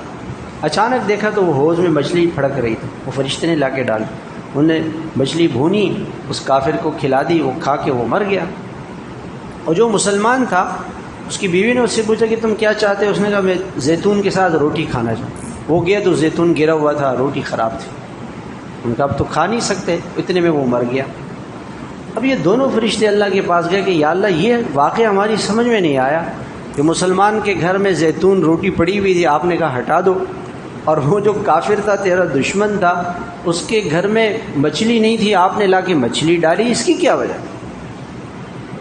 [SPEAKER 1] اچانک دیکھا تو وہ حوض میں مچھلی پھڑک رہی تھی، وہ فرشتے نے لا کے ڈالی، انہوں نے مچھلی بھونی، اس کافر کو کھلا دی، وہ کھا کے وہ مر گیا۔ اور جو مسلمان تھا اس کی بیوی نے اس سے پوچھا کہ تم کیا چاہتے ہو؟ اس نے کہا میں زیتون کے ساتھ روٹی کھانا چاہتا ہوں۔ وہ گیا تو زیتون گرا ہوا تھا، روٹی خراب تھی، ان کا اب تو کھا نہیں سکتے، اتنے میں وہ مر گیا۔ اب یہ دونوں فرشتے اللہ کے پاس گئے کہ یا اللہ یہ واقعہ ہماری سمجھ میں نہیں آیا کہ مسلمان کے گھر میں زیتون روٹی پڑی ہوئی تھی، آپ نے کہا ہٹا دو، اور وہ جو کافر تھا تیرا دشمن تھا اس کے گھر میں مچھلی نہیں تھی، آپ نے لا کے مچھلی ڈالی، اس کی کیا وجہ؟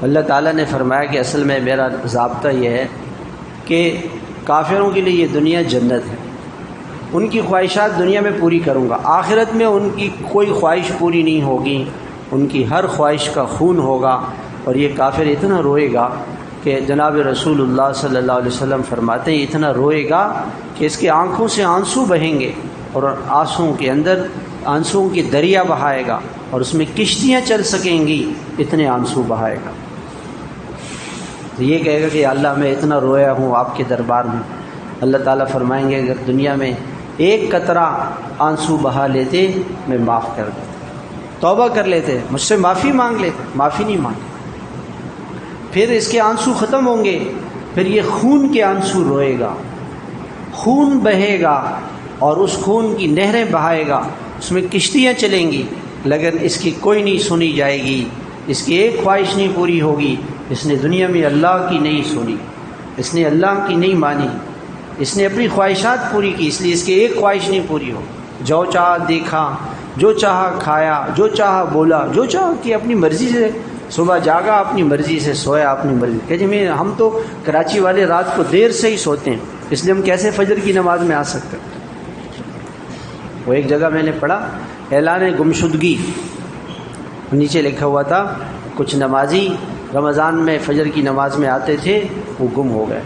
[SPEAKER 1] اللہ تعالیٰ نے فرمایا کہ اصل میں میرا ضابطہ یہ ہے کہ کافروں کے لیے یہ دنیا جنت ہے، ان کی خواہشات دنیا میں پوری کروں گا، آخرت میں ان کی کوئی خواہش پوری نہیں ہوگی، ان کی ہر خواہش کا خون ہوگا۔ اور یہ کافر اتنا روئے گا کہ جناب رسول اللہ صلی اللہ علیہ وسلم فرماتے ہیں اتنا روئے گا کہ اس کی آنکھوں سے آنسو بہیں گے، اور آنسوؤں کے اندر آنسوؤں کی دریا بہائے گا، اور اس میں کشتیاں چل سکیں گی، اتنے آنسو بہائے گا۔ تو یہ کہے گا کہ اللہ میں اتنا رویا ہوں آپ کے دربار میں۔ اللہ تعالیٰ فرمائیں گے اگر دنیا میں 1 قطرہ آنسو بہا لیتے میں معاف کر دیتا، توبہ کر لیتے، مجھ سے معافی مانگ لیتے، معافی نہیں مانگے۔ پھر اس کے آنسو ختم ہوں گے، پھر یہ خون کے آنسو روئے گا، خون بہے گا، اور اس خون کی نہریں بہائے گا، اس میں کشتیاں چلیں گی، لیکن اس کی کوئی نہیں سنی جائے گی، اس کی ایک خواہش نہیں پوری ہوگی۔ اس نے دنیا میں اللہ کی نہیں سنی، اس نے اللہ کی نہیں مانی، اس نے اپنی خواہشات پوری کی، اس لیے اس کی ایک خواہش نہیں پوری ہو۔ جو چاہا دیکھا، جو چاہا کھایا، جو چاہا بولا، جو چاہا کہ اپنی مرضی سے صبح جاگا، اپنی مرضی سے سویا، اپنی مرضی کہ جی ہم تو کراچی والے رات کو دیر سے ہی سوتے ہیں، اس لیے ہم کیسے فجر کی نماز میں آ سکتے ہیں؟ وہ ایک جگہ میں نے پڑھا اعلان گمشدگی، نیچے لکھا ہوا تھا کچھ نمازی رمضان میں فجر کی نماز میں آتے تھے، وہ گم ہو گئے،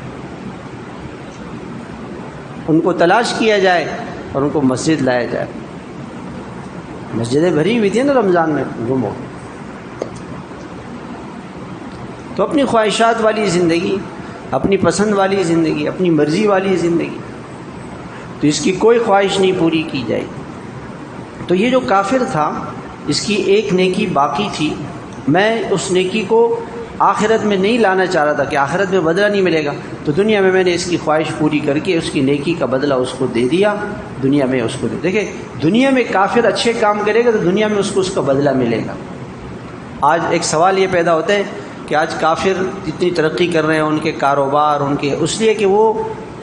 [SPEAKER 1] ان کو تلاش کیا جائے اور ان کو مسجد لایا جائے۔ مسجدیں بھری ہوئی تھیں نا رمضان میں، گم ہو۔ تو اپنی خواہشات والی زندگی، اپنی پسند والی زندگی، اپنی مرضی والی زندگی، تو اس کی کوئی خواہش نہیں پوری کی جائے۔ تو یہ جو کافر تھا اس کی ایک نیکی باقی تھی، میں اس نیکی کو آخرت میں نہیں لانا چاہ رہا تھا کہ آخرت میں بدلہ نہیں ملے گا، تو دنیا میں نے اس کی خواہش پوری کر کے اس کی نیکی کا بدلہ اس کو دے دیا، دنیا میں اس کو دے۔ دیکھیں دنیا میں کافر اچھے کام کرے گا تو دنیا میں اس کو اس کا بدلہ ملے گا۔ آج ایک سوال یہ پیدا ہوتا ہے کہ آج کافر اتنی ترقی کر رہے ہیں، ان کے کاروبار، ان کے، اس لیے کہ وہ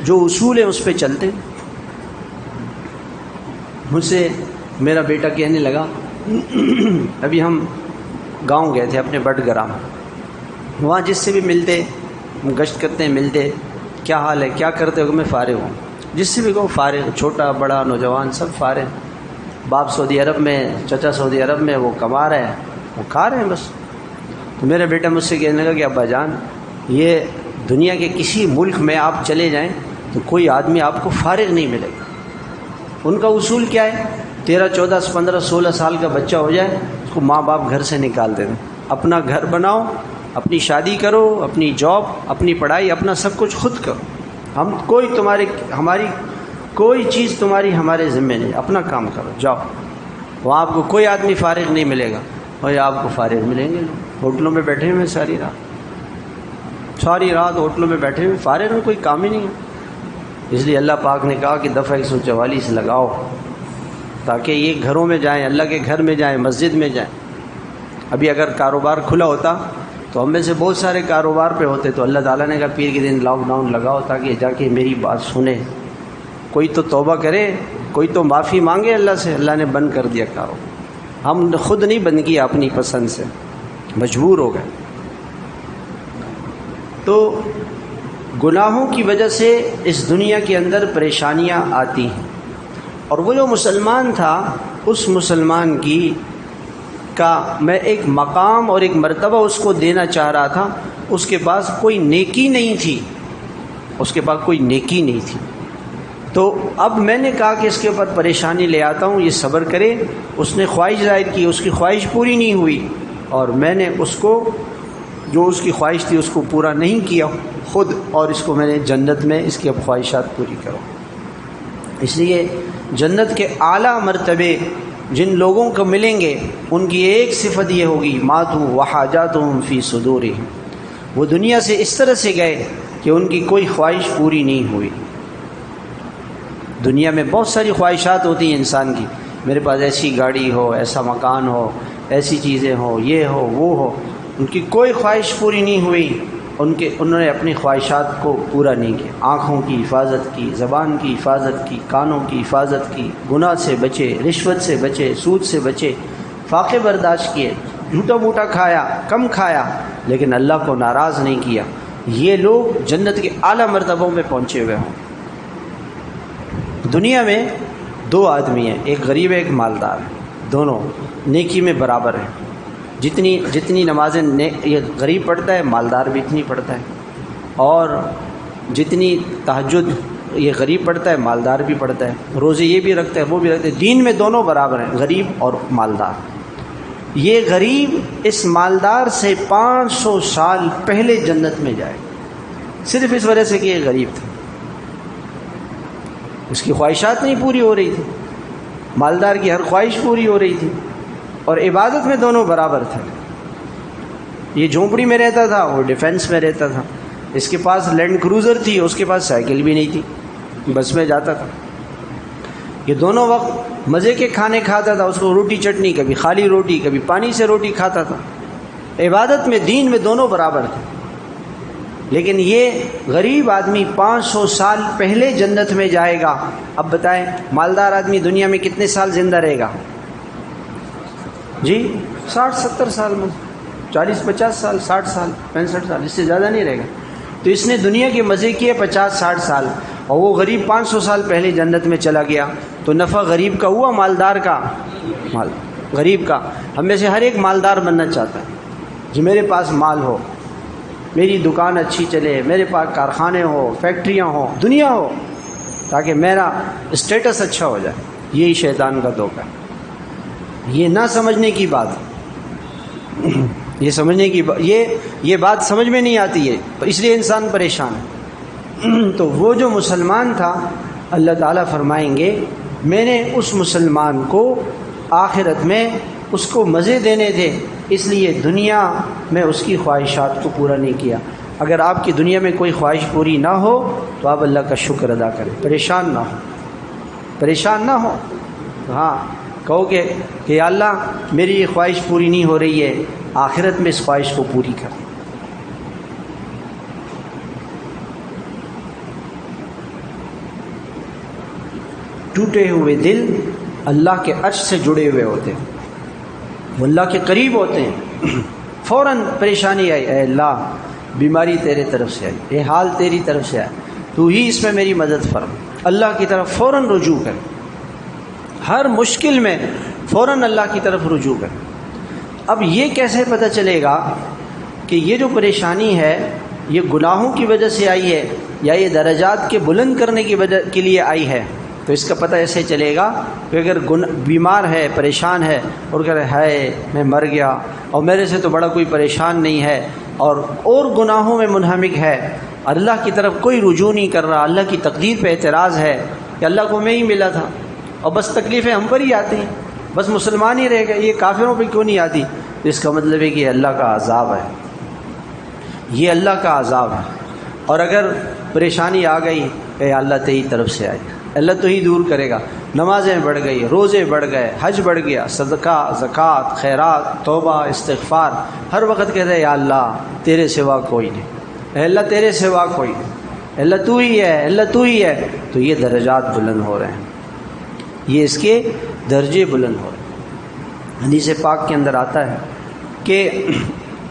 [SPEAKER 1] جو اصول ہیں اس پہ چلتے۔ مجھ سے میرا بیٹا کہنے لگا، ابھی ہم گاؤں گئے تھے اپنے بٹ گرام، وہاں جس سے بھی ملتے، گشت کرتے ہیں، ملتے، کیا حال ہے، کیا کرتے ہو؟ میں فارغ ہوں، جس سے بھی کہو فارغ، چھوٹا بڑا نوجوان سب فارغ۔ باپ سعودی عرب میں، چچا سعودی عرب میں، وہ کما رہے ہیں، وہ کھا رہے ہیں بس۔ تو میرا بیٹا مجھ سے کہنے لگا کہ ابا جان یہ دنیا کے کسی ملک میں آپ چلے جائیں تو کوئی آدمی آپ کو فارغ نہیں ملے گا۔ ان کا اصول کیا ہے؟ 13 14 15 16 سال کا بچہ ہو جائے اس کو ماں باپ گھر سے نکال دیں، اپنا گھر بناؤ اپنی شادی کرو، اپنی جاب، اپنی پڑھائی، اپنا سب کچھ خود کرو، ہماری کوئی چیز تمہاری ہمارے ذمہ نہیں، اپنا کام کرو، جاؤ۔ وہاں آپ کو کوئی آدمی فارغ نہیں ملے گا، اور آپ کو فارغ ملیں گے، ہوٹلوں میں بیٹھے ہوئے ساری رات ہوٹلوں میں بیٹھے ہوئے فارغ میں، کوئی کام ہی نہیں ہے۔ اس لیے اللہ پاک نے کہا کہ دفعہ 144 لگاؤ، تاکہ یہ گھروں میں جائیں، اللہ کے گھر میں جائیں، مسجد میں جائیں۔ ابھی اگر کاروبار کھلا ہوتا تو ہم میں سے بہت سارے کاروبار پہ ہوتے، تو اللہ تعالیٰ نے کہا پیر کے دن لاک ڈاؤن لگاؤ، تاکہ جا کے میری بات سنے، کوئی تو توبہ کرے، کوئی تو معافی مانگے اللہ سے۔ اللہ نے بند کر دیا کاروبار، ہم خود نہیں بند کیا، اپنی پسند سے مجبور ہو گئے۔ تو گناہوں کی وجہ سے اس دنیا کے اندر پریشانیاں آتی ہیں، اور وہ جو مسلمان تھا، اس مسلمان کا میں ایک مقام اور ایک مرتبہ اس کو دینا چاہ رہا تھا۔ اس کے پاس کوئی نیکی نہیں تھی، تو اب میں نے کہا کہ اس کے اوپر پریشانی لے آتا ہوں، یہ صبر کرے۔ اس نے خواہش ظاہر کی، اس کی خواہش پوری نہیں ہوئی، اور میں نے اس کو جو اس کی خواہش تھی اس کو پورا نہیں کیا خود، اور اس کو میں نے جنت میں اس کی اب خواہشات پوری کرو۔ اس لیے جنت کے اعلیٰ مرتبے جن لوگوں کو ملیں گے، ان کی ایک صفت یہ ہوگی، ماتوا وحاجاتہم فی صدورہم، وہ دنیا سے اس طرح سے گئے کہ ان کی کوئی خواہش پوری نہیں ہوئی۔ دنیا میں بہت ساری خواہشات ہوتی ہیں انسان کی، میرے پاس ایسی گاڑی ہو، ایسا مکان ہو، ایسی چیزیں ہو، یہ ہو وہ ہو، ان کی کوئی خواہش پوری نہیں ہوئی، انہوں نے اپنی خواہشات کو پورا نہیں کیا۔ آنکھوں کی حفاظت کی، زبان کی حفاظت کی، کانوں کی حفاظت کی، گناہ سے بچے، رشوت سے بچے، سود سے بچے، فاقے برداشت کیے، جھوٹا موٹا کھایا، کم کھایا، لیکن اللہ کو ناراض نہیں کیا۔ یہ لوگ جنت کے اعلیٰ مرتبوں میں پہنچے ہوئے ہوں۔ دنیا میں دو آدمی ہیں، ایک غریب ہے، ایک مالدار ہے، دونوں نیکی میں برابر ہیں۔ جتنی نمازیں یہ غریب پڑھتا ہے، مالدار بھی اتنی پڑھتا ہے، اور جتنی تہجد یہ غریب پڑھتا ہے، مالدار بھی پڑھتا ہے، روزے یہ بھی رکھتا ہے، وہ بھی رکھتا ہے، دین میں دونوں برابر ہیں، غریب اور مالدار۔ یہ غریب اس مالدار سے 500 سال پہلے جنت میں جائے، صرف اس وجہ سے کہ یہ غریب تھا، اس کی خواہشات نہیں پوری ہو رہی تھی، مالدار کی ہر خواہش پوری ہو رہی تھی، اور عبادت میں دونوں برابر تھے۔ یہ جھونپڑی میں رہتا تھا، وہ ڈیفینس میں رہتا تھا، اس کے پاس لینڈ کروزر تھی، اس کے پاس سائیکل بھی نہیں تھی، بس میں جاتا تھا۔ یہ دونوں وقت مزے کے کھانے کھاتا تھا، اس کو روٹی چٹنی، کبھی خالی روٹی، کبھی پانی سے روٹی کھاتا تھا۔ عبادت میں، دین میں دونوں برابر تھے، لیکن یہ غریب آدمی 500 سال پہلے جنت میں جائے گا۔ اب بتائیں مالدار آدمی دنیا میں کتنے سال زندہ رہے گا؟ جی 60-70 سال میں، 40-50 سال، 60 سال، 65 سال، اس سے زیادہ نہیں رہے گا۔ تو اس نے دنیا کے مزے کیے 50-60 سال، اور وہ غریب 500 سال پہلے جنت میں چلا گیا۔ تو نفع غریب کا ہوا، مالدار کا؟ غریب کا۔ ہم میں سے ہر ایک مالدار بننا چاہتا ہے، جی میرے پاس مال ہو، میری دکان اچھی چلے، میرے پاس کارخانے ہو، فیکٹریاں ہو، دنیا ہو، تاکہ میرا اسٹیٹس اچھا ہو جائے۔ یہی شیطان کا دھوکہ ہے۔ یہ نہ سمجھنے کی بات، یہ بات سمجھ میں نہیں آتی ہے، اس لیے انسان پریشان ہے۔ تو وہ جو مسلمان تھا، اللہ تعالیٰ فرمائیں گے میں نے اس مسلمان کو آخرت میں اس کو مزے دینے تھے، اس لیے دنیا میں اس کی خواہشات کو پورا نہیں کیا۔ اگر آپ کی دنیا میں کوئی خواہش پوری نہ ہو تو آپ اللہ کا شکر ادا کریں، پریشان نہ ہو، ہاں کہو کہ یا اللہ میری یہ خواہش پوری نہیں ہو رہی ہے، آخرت میں اس خواہش کو پوری کر۔ ٹوٹے ہوئے دل اللہ کے عرش سے جڑے ہوئے ہوتے ہیں، وہ اللہ کے قریب ہوتے ہیں۔ فوراً پریشانی آئی، اے اللہ بیماری تیرے طرف سے آئی، یہ حال تیری طرف سے آیا، تو ہی اس میں میری مدد فرما۔ اللہ کی طرف فوراً رجوع کر، ہر مشکل میں فوراً اللہ کی طرف رجوع کر۔ اب یہ کیسے پتہ چلے گا کہ یہ جو پریشانی ہے یہ گناہوں کی وجہ سے آئی ہے یا یہ درجات کے بلند کرنے کی وجہ کے لیے آئی ہے؟ تو اس کا پتہ ایسے چلے گا کہ اگر بیمار ہے، پریشان ہے، اور کہہ رہے ہے میں مر گیا اور میرے سے تو بڑا کوئی پریشان نہیں ہے، اور گناہوں میں منہمک ہے، اللہ کی طرف کوئی رجوع نہیں کر رہا، اللہ کی تقدیر پہ اعتراض ہے کہ اللہ کو میں ہی ملا تھا اور بس تکلیفیں ہم پر ہی آتی ہیں، بس مسلمان ہی رہ گئے، یہ کافروں پہ کیوں نہیں آتی؟ تو اس کا مطلب ہے کہ یہ اللہ کا عذاب ہے، یہ اللہ کا عذاب ہے۔ اور اگر پریشانی آ گئی، اے اللہ تیری طرف سے آئی، اللہ تو ہی دور کرے گا۔ نمازیں بڑھ گئی، روزے بڑھ گئے، حج بڑھ گیا، صدقہ، زکوٰۃ، خیرات، توبہ، استغفار، ہر وقت کہتے ہیں یا اللہ تیرے سوا کوئی نہیں، اے اللہ تیرے سوا کوئی نہیں، اللہ تو ہی ہے، اللہ تو ہی ہے، تو یہ درجات بلند ہو رہے ہیں، یہ اس کے درجے بلند ہو رہے ہیں۔ حدیث پاک کے اندر آتا ہے کہ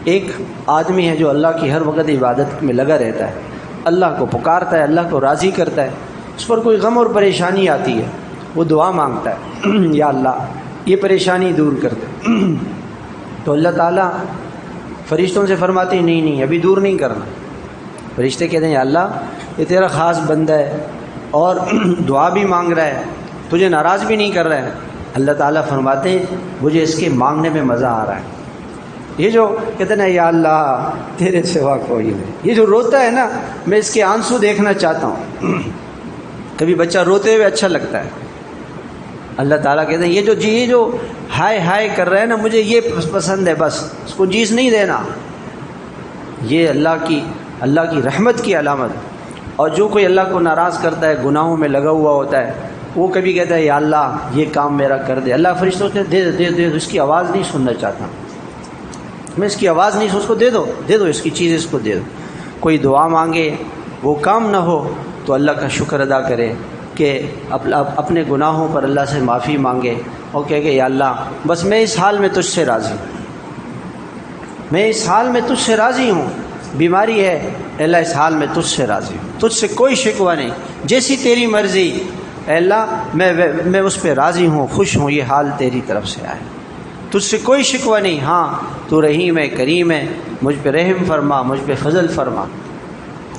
[SPEAKER 1] ایک آدمی ہے جو اللہ کی ہر وقت عبادت میں لگا رہتا ہے، اللہ کو پکارتا ہے، اللہ کو راضی کرتا ہے، اس پر کوئی غم اور پریشانی آتی ہے، وہ دعا مانگتا ہے یا اللہ یہ پریشانی دور کر دے، تو اللہ تعالیٰ فرشتوں سے فرماتے ہیں نہیں نہیں ابھی دور نہیں کرنا۔ فرشتے کہتے ہیں یا اللہ یہ تیرا خاص بندہ ہے اور دعا بھی مانگ رہا ہے، تجھے ناراض بھی نہیں کر رہا ہے۔ اللہ تعالیٰ فرماتے ہیں مجھے اس کے مانگنے میں مزہ آ رہا ہے، یہ جو کہتے ہیں یا اللہ تیرے سوا کوئی نہیں، یہ جو روتا ہے نا میں اس کے آنسو دیکھنا چاہتا ہوں۔ کبھی بچہ روتے ہوئے اچھا لگتا ہے، اللہ تعالیٰ کہتے ہیں یہ جو ہائے ہائے کر رہے ہیں نا مجھے یہ پسند ہے، بس اس کو جیس نہیں دینا۔ یہ اللہ کی رحمت کی علامت۔ اور جو کوئی اللہ کو ناراض کرتا ہے، گناہوں میں لگا ہوا ہوتا ہے، وہ کبھی کہتا ہے یا اللہ یہ کام میرا کر دے، اللہ فرشتوں سے دے اس کی آواز نہیں سننا چاہتا، میں اس کی آواز نہیں سن، اس کو دے دو اس کی چیز، اس کو دے دو۔ کوئی دعا مانگے وہ کام نہ ہو تو اللہ کا شکر ادا کرے کہ اپنے گناہوں پر اللہ سے معافی مانگے اور کہے کہ یا اللہ بس میں اس حال میں تجھ سے راضی ہوں، میں اس حال میں تجھ سے راضی ہوں، بیماری ہے اے اللہ اس حال میں تجھ سے راضی ہوں، تجھ سے کوئی شکوہ نہیں، جیسی تیری مرضی اے اللہ میں اس پہ راضی ہوں، خوش ہوں، یہ حال تیری طرف سے آئے، تجھ سے کوئی شکوہ نہیں، ہاں تو رحیم ہے، کریم ہے، مجھ پہ رحم فرما، مجھ پہ فضل فرما۔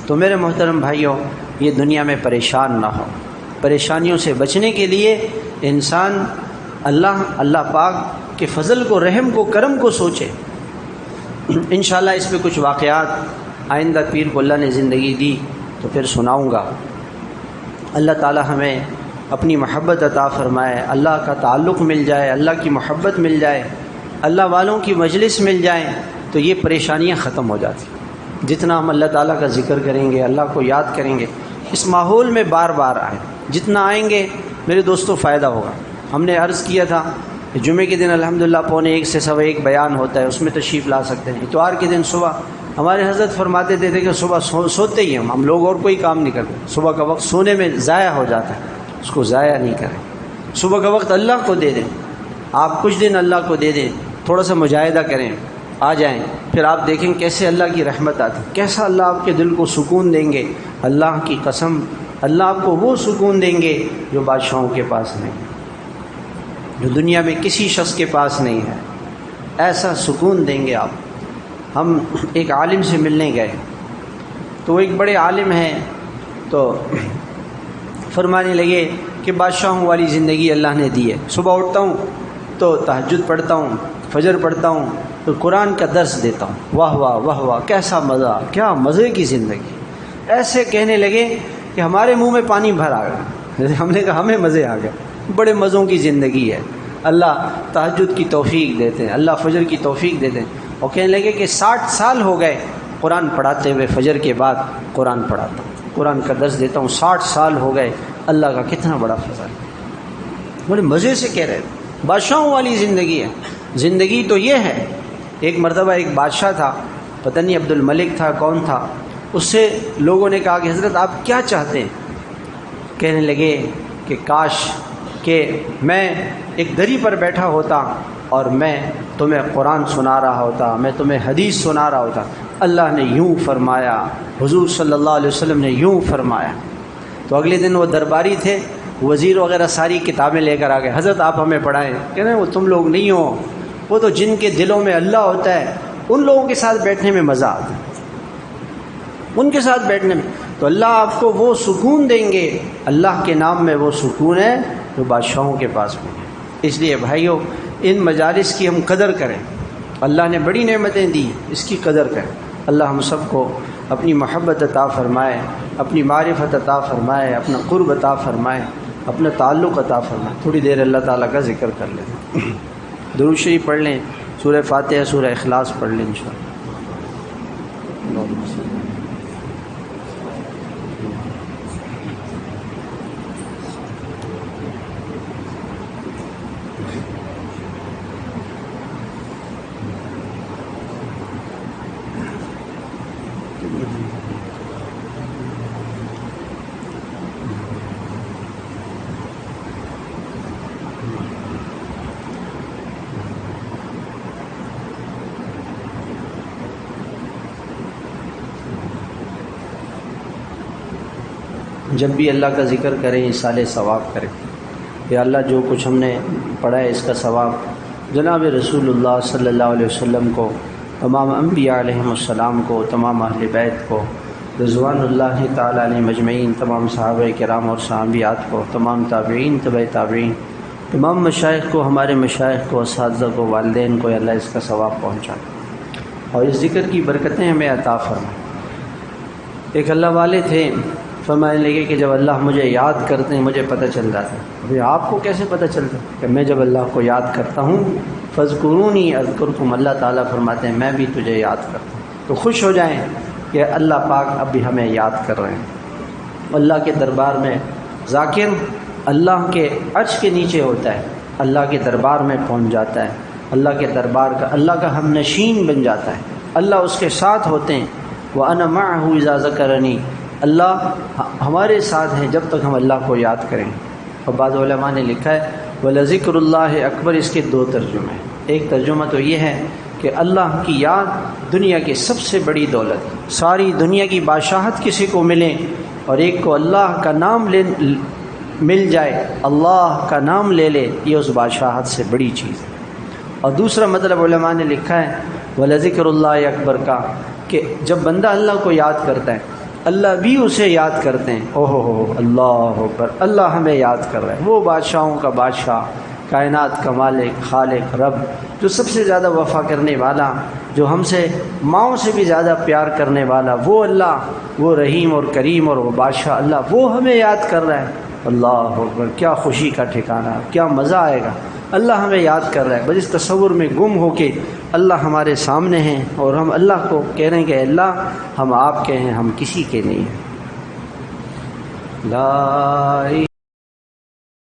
[SPEAKER 1] تو میرے محترم بھائیوں یہ دنیا میں پریشان نہ ہو، پریشانیوں سے بچنے کے لیے انسان اللہ پاک کے فضل کو، رحم کو، کرم کو سوچے۔ انشاءاللہ اس پہ کچھ واقعات آئندہ پیر کو اللہ نے زندگی دی تو پھر سناؤں گا۔ اللہ تعالی ہمیں اپنی محبت عطا فرمائے، اللہ کا تعلق مل جائے، اللہ کی محبت مل جائے، اللہ والوں کی مجلس مل جائیں تو یہ پریشانیاں ختم ہو جاتی۔ جتنا ہم اللہ تعالیٰ کا ذکر کریں گے، اللہ کو یاد کریں گے، اس ماحول میں بار بار آئیں، جتنا آئیں گے میرے دوستوں فائدہ ہوگا۔ ہم نے عرض کیا تھا کہ جمعے کے دن الحمدللہ 12:45 سے 1:15 بیان ہوتا ہے، اس میں تشریف لا سکتے ہیں۔ اتوار کے دن صبح ہمارے حضرت فرماتے تھے کہ صبح سوتے ہی ہم لوگ اور کوئی کام نہیں کرتے، صبح کا وقت سونے میں ضائع ہو جاتا ہے، اس کو ضائع نہیں کریں، صبح کا وقت اللہ کو دے دیں، آپ کچھ دن اللہ کو دے دیں، تھوڑا سا مجاہدہ کریں، آ جائیں، پھر آپ دیکھیں کیسے اللہ کی رحمت آتی، کیسا اللہ آپ کے دل کو سکون دیں گے۔ اللہ کی قسم اللہ آپ کو وہ سکون دیں گے جو بادشاہوں کے پاس نہیں، جو دنیا میں کسی شخص کے پاس نہیں ہے، ایسا سکون دیں گے آپ۔ ہم ایک عالم سے ملنے گئے تو وہ ایک بڑے عالم ہیں، تو فرمانے لگے کہ بادشاہوں والی زندگی اللہ نے دی ہے، صبح اٹھتا ہوں تو تہجد پڑھتا ہوں، فجر پڑھتا ہوں، تو قرآن کا درس دیتا ہوں، واہ واہ واہ واہ کیسا مزہ، کیا مزے کی زندگی۔ ایسے کہنے لگے کہ ہمارے منہ میں پانی بھر آ گیا، ہم نے کہا ہمیں مزے آ گئے، بڑے مزوں کی زندگی ہے، اللہ تہجد کی توفیق دیتے ہیں، اللہ فجر کی توفیق دیتے ہیں۔ اور کہنے لگے کہ 60 سال ہو گئے قرآن پڑھاتے ہوئے، فجر کے بعد قرآن پڑھاتا ہوں، قرآن کا درس دیتا ہوں، 60 سال ہو گئے، اللہ کا کتنا بڑا فضل ہے۔ بڑے مزے سے کہہ رہے تھے، بادشاہوں والی زندگی ہے۔ زندگی تو یہ ہے، ایک مرتبہ ایک بادشاہ تھا، پتہ نہیں عبد الملک تھا کون تھا، اس سے لوگوں نے کہا کہ حضرت آپ کیا چاہتے ہیں؟ کہنے لگے کہ کاش کہ میں ایک دری پر بیٹھا ہوتا اور میں تمہیں قرآن سنا رہا ہوتا، میں تمہیں حدیث سنا رہا ہوتا، اللہ نے یوں فرمایا، حضور صلی اللہ علیہ وسلم نے یوں فرمایا۔ تو اگلے دن وہ درباری تھے، وزیر وغیرہ ساری کتابیں لے کر آ گئے، حضرت آپ ہمیں پڑھائیں۔ کہہ رہے ہیں وہ تم لوگ نہیں ہو، وہ تو جن کے دلوں میں اللہ ہوتا ہے ان لوگوں کے ساتھ بیٹھنے میں مزہ آتا ہے، ان کے ساتھ بیٹھنے میں تو اللہ آپ کو وہ سکون دیں گے، اللہ کے نام میں وہ سکون ہے جو بادشاہوں کے پاس بھی ہے۔ اس لیے بھائیوں ان مجالس کی ہم قدر کریں، اللہ نے بڑی نعمتیں دی، اس کی قدر کریں۔ اللہ ہم سب کو اپنی محبت عطا فرمائے، اپنی معرفت عطا فرمائے، اپنا قرب عطا فرمائے، اپنا تعلق عطا فرمائے۔ تھوڑی دیر اللہ تعالیٰ کا ذکر کر لیں، درود شریف پڑھ لیں، سورہ فاتحہ سورہ اخلاص پڑھ لیں انشاءاللہ۔ جب بھی اللہ کا ذکر کریں اِیصال ثواب کریں، یا اللہ جو کچھ ہم نے پڑھا ہے اس کا ثواب جناب رسول اللہ صلی اللہ علیہ وسلم کو، تمام انبیاء علیہم السلام کو، تمام اہل بیت کو رضوان اللہ تعالیٰ علیہ مجمعین، تمام صحابہ کرام اور صحابیات کو، تمام تابعین، تبع تابعین، تمام مشائخ کو، ہمارے مشائخ کو، اساتذہ کو، والدین کو، اللہ اس کا ثواب پہنچائے اور اس ذکر کی برکتیں ہمیں عطا فرمائے۔ ایک اللہ والے تھے، فرمانے لگے کہ جب اللہ مجھے یاد کرتے ہیں مجھے پتہ چل جاتا ہے۔ ابھی آپ کو کیسے پتہ چلتا ہے؟ کہ میں جب اللہ کو یاد کرتا ہوں، فاذکرونی اذکرکم، اللہ تعالیٰ فرماتے ہیں میں بھی تجھے یاد کرتا ہوں۔ تو خوش ہو جائیں کہ اللہ پاک اب بھی ہمیں یاد کر رہے ہیں۔ اللہ کے دربار میں ذاکر اللہ کے عرش کے نیچے ہوتا ہے، اللہ کے دربار میں پہنچ جاتا ہے، اللہ کے دربار کا، اللہ کا ہم نشین بن جاتا ہے، اللہ اس کے ساتھ ہوتے ہیں۔ وَأَنَا مَعَهُ إِذَا ذَكَرَنِي، اللہ ہمارے ساتھ ہیں جب تک ہم اللہ کو یاد کریں۔ اور بعض علماء نے لکھا ہے وَلَذِكْرُ اللَّهِ اکبر، اس کے دو ترجمے ہیں۔ ایک ترجمہ تو یہ ہے کہ اللہ کی یاد دنیا کی سب سے بڑی دولت، ساری دنیا کی بادشاہت کسی کو ملے اور ایک کو اللہ کا نام مل جائے، اللہ کا نام لے لے، یہ اس بادشاہت سے بڑی چیز ہے۔ اور دوسرا مطلب علماء نے لکھا ہے وَلَذِكْرُ اللَّهِ اکبر کا، کہ جب بندہ اللہ کو یاد کرتا ہے اللہ بھی اسے یاد کرتے ہیں۔ اوہ ہو اللہ اکبر، اللہ ہمیں یاد کر رہا ہے، وہ بادشاہوں کا بادشاہ، کائنات کا مالک، خالق، رب، جو سب سے زیادہ وفا کرنے والا، جو ہم سے ماؤں سے بھی زیادہ پیار کرنے والا، وہ اللہ، وہ رحیم اور کریم اور وہ بادشاہ اللہ، وہ ہمیں یاد کر رہا ہے۔ اللہ اکبر، کیا خوشی کا ٹھکانہ، کیا مزہ آئے گا۔ اللہ ہمیں یاد کر رہا ہے، بس اس تصور میں گم ہو کے اللہ ہمارے سامنے ہیں اور ہم اللہ کو کہہ رہے ہیں کہ اللہ ہم آپ کے ہیں، ہم کسی کے نہیں ہیں۔ لا